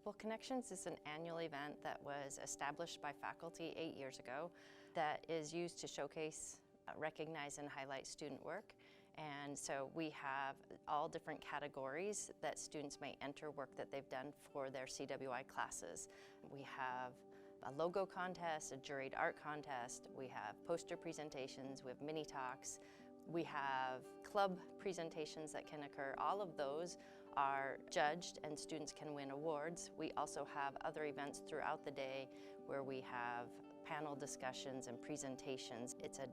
Well, Connections is an annual event that was established by faculty 8 years ago that is used to showcase, recognize, and highlight student work. And so we have all different categories that students may enter work that they've done for their CWI classes. We have a logo contest, a juried art contest, we have poster presentations, we have mini talks, we have club presentations that can occur. All of those are judged and students can win awards. We also have other events throughout the day where we have panel discussions and presentations. It's an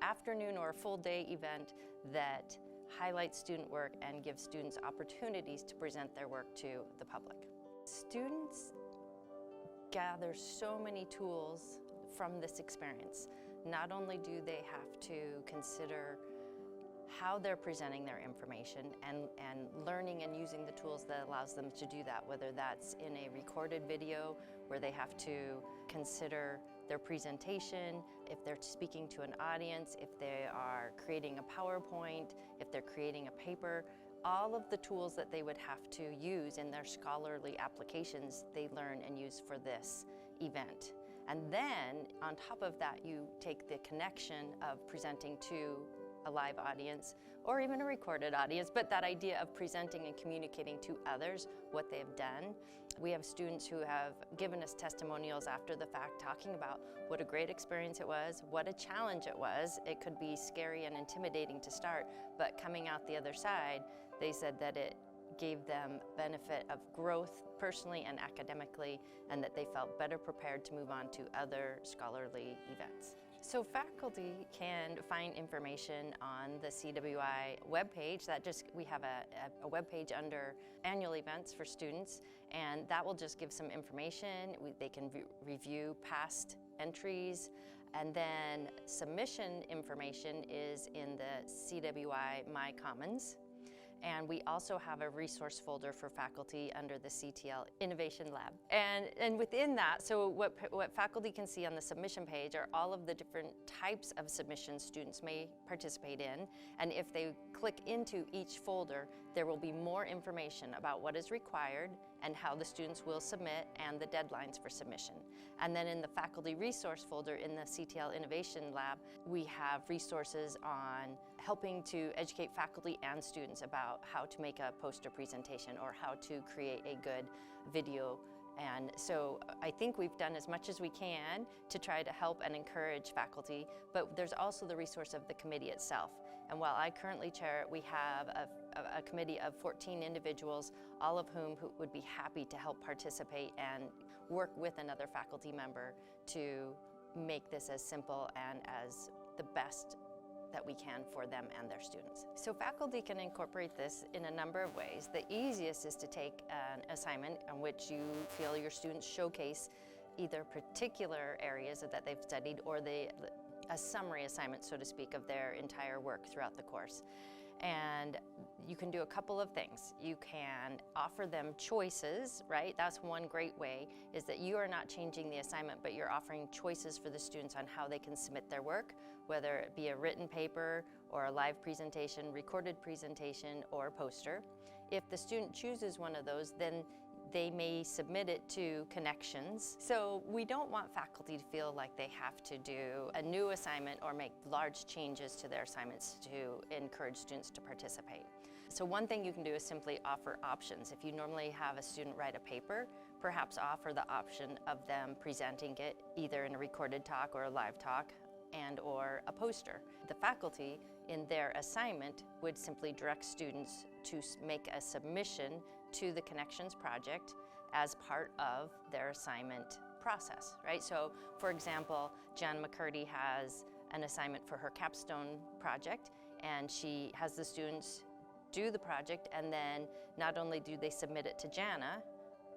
afternoon or a full day event that highlights student work and gives students opportunities to present their work to the public. Students gather so many tools from this experience. Not only do they have to consider how they're presenting their information and learning and using the tools that allows them to do that, whether that's in a recorded video where they have to consider their presentation, if they're speaking to an audience, if they are creating a PowerPoint, if they're creating a paper. All of the tools that they would have to use in their scholarly applications, they learn and use for this event. And then, on top of that, you take the connection of presenting to a live audience or even a recorded audience, but that idea of presenting and communicating to others what they have done. We have students who have given us testimonials after the fact talking about what a great experience it was, what a challenge it was. It could be scary and intimidating to start, but coming out the other side, they said that it gave them benefit of growth personally and academically, and that they felt better prepared to move on to other scholarly events. So faculty can find information on the CWI webpage. We have a webpage under annual events for students, and that will just give some information. They can review past entries, and then submission information is in the CWI My Commons. And we also have a resource folder for faculty under the CTL Innovation Lab. And within that, so what faculty can see on the submission page are all of the different types of submissions students may participate in. And if they click into each folder, there will be more information about what is required and how the students will submit and the deadlines for submission. And then in the faculty resource folder in the CTL Innovation Lab, we have resources on helping to educate faculty and students about how to make a poster presentation or how to create a good video. And so I think we've done as much as we can to try to help and encourage faculty, but there's also the resource of the committee itself. And while I currently chair it, we have a committee of 14 individuals, all of whom would be happy to help participate and work with another faculty member to make this as simple and as the best that we can for them and their students. So faculty can incorporate this in a number of ways. The easiest is to take an assignment on which you feel your students showcase either particular areas that they've studied or a summary assignment, so to speak, of their entire work throughout the course. And you can do a couple of things. You can offer them choices, right? That's one great way, is that you are not changing the assignment, but you're offering choices for the students on how they can submit their work, whether it be a written paper or a live presentation, recorded presentation, or a poster. If the student chooses one of those, then they may submit it to Connections. So we don't want faculty to feel like they have to do a new assignment or make large changes to their assignments to encourage students to participate. So one thing you can do is simply offer options. If you normally have a student write a paper, perhaps offer the option of them presenting it either in a recorded talk or a live talk and/or a poster. The faculty in their assignment would simply direct students to make a submission to the Connections project as part of their assignment process, right? So, for example, Jan McCurdy has an assignment for her capstone project, and she has the students do the project, and then not only do they submit it to Jana,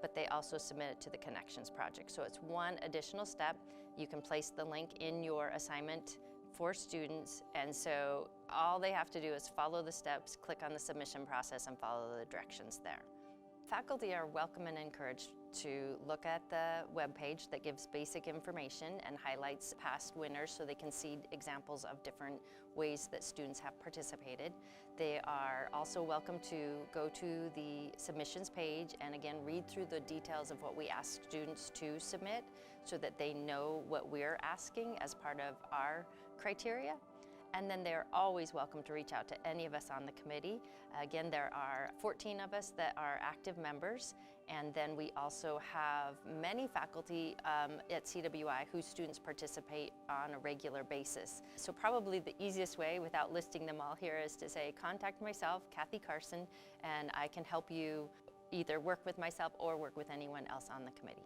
but they also submit it to the Connections project. So it's one additional step. You can place the link in your assignment for students, and so all they have to do is follow the steps, click on the submission process, and follow the directions there. Faculty are welcome and encouraged to look at the webpage that gives basic information and highlights past winners so they can see examples of different ways that students have participated. They are also welcome to go to the submissions page and again read through the details of what we ask students to submit so that they know what we're asking as part of our criteria. And then they're always welcome to reach out to any of us on the committee. Again, there are 14 of us that are active members, and then we also have many faculty at CWI whose students participate on a regular basis. So probably the easiest way, without listing them all here, is to say contact myself, Cathy Carson, and I can help you either work with myself or work with anyone else on the committee.